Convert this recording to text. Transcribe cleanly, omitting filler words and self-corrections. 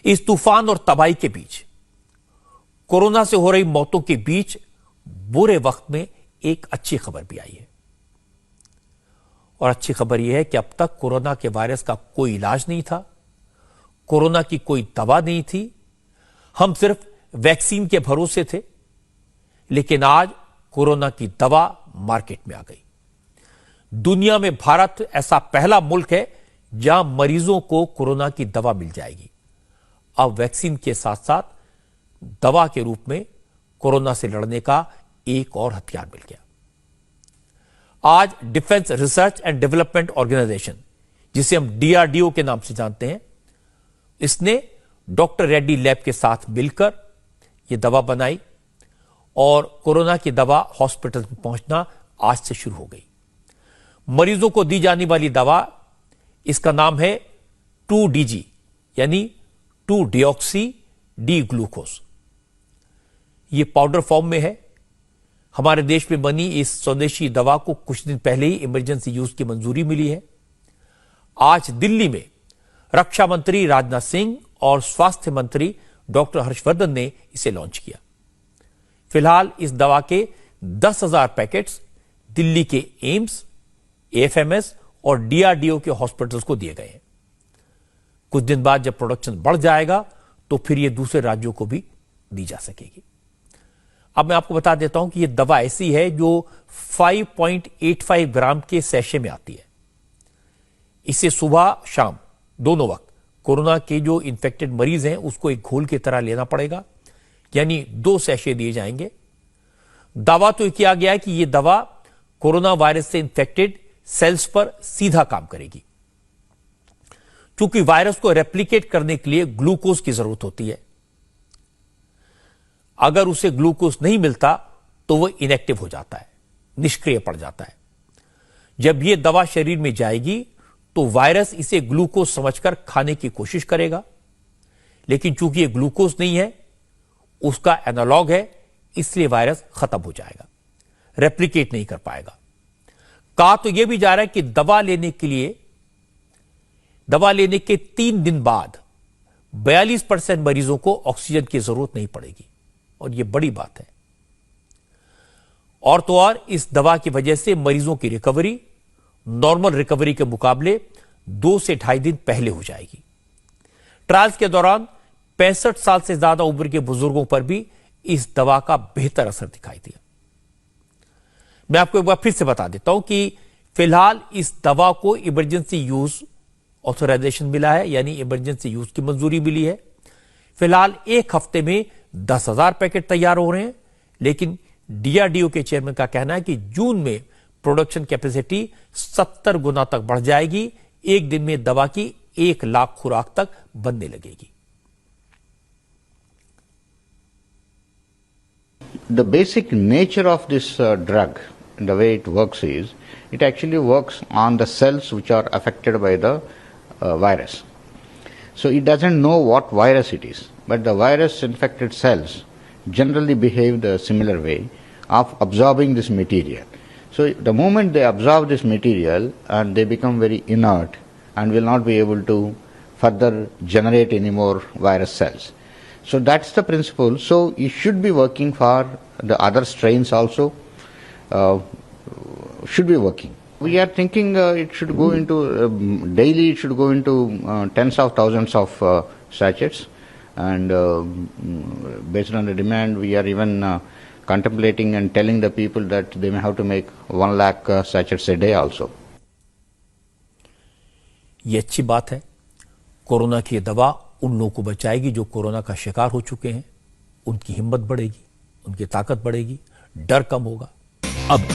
इस तूफान और तबाही के बीच, कोरोना से हो रही मौतों के बीच बुरे वक्त में एक अच्छी खबर भी आई है। और अच्छी खबर यह है कि अब तक कोरोना के वायरस का कोई इलाज नहीं था, कोरोना की कोई दवा नहीं थी, हम सिर्फ वैक्सीन के भरोसे थे। लेकिन आज कोरोना की दवा मार्केट में आ गई। दुनिया में भारत ऐसा पहला मुल्क है जहां मरीजों को कोरोना की दवा मिल जाएगी। अब वैक्सीन के साथ साथ दवा के रूप में कोरोना से लड़ने का एक और हथियार मिल गया। आज defence research and development organisation, जिसे हम DRDO के नाम से जानते हैं, इसने डॉक्टर रेड्डी लैब के साथ मिलकर यह दवा बनाई और कोरोना की दवा हॉस्पिटल में पहुंचना आज से शुरू हो गई। मरीजों को दी जाने वाली दवा, इसका नाम है 2DG यानी 2-डिऑक्सी डी ग्लूकोज। यह पाउडर फॉर्म में है। हमारे देश में बनी इस स्वदेशी दवा को कुछ दिन पहले ही इमरजेंसी यूज की मंजूरी मिली है। आज दिल्ली में रक्षा मंत्री राजनाथ सिंह और स्वास्थ्य मंत्री डॉक्टर हर्षवर्धन ने इसे लॉन्च किया। फिलहाल इस दवा के 10,000 पैकेट्स दिल्ली के एम्स, AFMS और DRDO के हॉस्पिटल्स को दिए गए हैं। कुछ दिन बाद जब प्रोडक्शन बढ़ जाएगा तो फिर यह दूसरे राज्यों को भी दी जा सकेगी। अब मैं आपको बता देता हूं कि यह दवा ऐसी है जो 5.85 ग्राम के सैशे में आती है। इसे सुबह शाम दोनों वक्त कोरोना के जो इंफेक्टेड मरीज हैं उसको एक घोल की तरह लेना पड़ेगा, यानी 2 सैशे दिए जाएंगे। दावा तो किया गया है कि यह दवा कोरोना वायरस से इंफेक्टेड सेल्स पर सीधा काम करेगी। क्योंकि वायरस को रेप्लिकेट करने के लिए ग्लूकोज की जरूरत होती है। अगर उसे ग्लूकोज नहीं मिलता तो वह इनएक्टिव हो जाता है, निष्क्रिय पड़ जाता है। जब यह दवा शरीर में जाएगी तो वायरस इसे ग्लूकोज समझकर खाने की कोशिश करेगा, लेकिन चूंकि यह ग्लूकोज नहीं है, उसका एनालॉग है, इसलिए वायरस खत्म हो जाएगा, रेप्लिकेट नहीं कर पाएगा। कहा तो यह भी जा रहा है कि दवा लेने के 3 दिन बाद 42% मरीजों को ऑक्सीजन की जरूरत नहीं पड़ेगी, और यह बड़ी बात है। और तो और इस दवा की वजह से मरीजों की रिकवरी नॉर्मल रिकवरी के मुकाबले 2 से 2.5 दिन पहले हो जाएगी। ट्रायल्स के दौरान 65 साल से ज्यादा उम्र के बुजुर्गों पर भी इस दवा का बेहतर असर दिखाई दिया। मैं आपको एक बार फिर से बता देता हूं कि फिलहाल इस दवा को इमरजेंसी यूज ऑथराइजेशन मिला है, यानी इमरजेंसी यूज की मंजूरी मिली है। फिलहाल एक हफ्ते में 10,000 पैकेट तैयार हो रहे हैं, लेकिन DRDO के चेयरमैन का कहना है कि जून में प्रोडक्शन कैपेसिटी 70 गुना तक बढ़ जाएगी। एक दिन में दवा की 1 लाख खुराक तक बनने लगेगी। The basic nature of this drug, the way it works is, it actually works on the cells which are affected by the virus. So it doesn't know what virus it is, but the virus infected cells generally behave the similar way of absorbing this material. So the moment they absorb this material and they become very inert and will not be able to further generate any more virus cells. So that's the principle. So it should be working for the other strains also, should be working. We are thinking it should go into daily, it should go into tens of thousands of sachets, and based on the demand we are even contemplating and telling the people that they may have to make 1 lakh sachets a day also. ये अच्छी बात है। Corona की दवा उन लोगों को बचाएगी जो कोरोना का शिकार हो चुके हैं। उनकी हिम्मत बढ़ेगी, उनकी ताकत बढ़ेगी, डर कम होगा। अब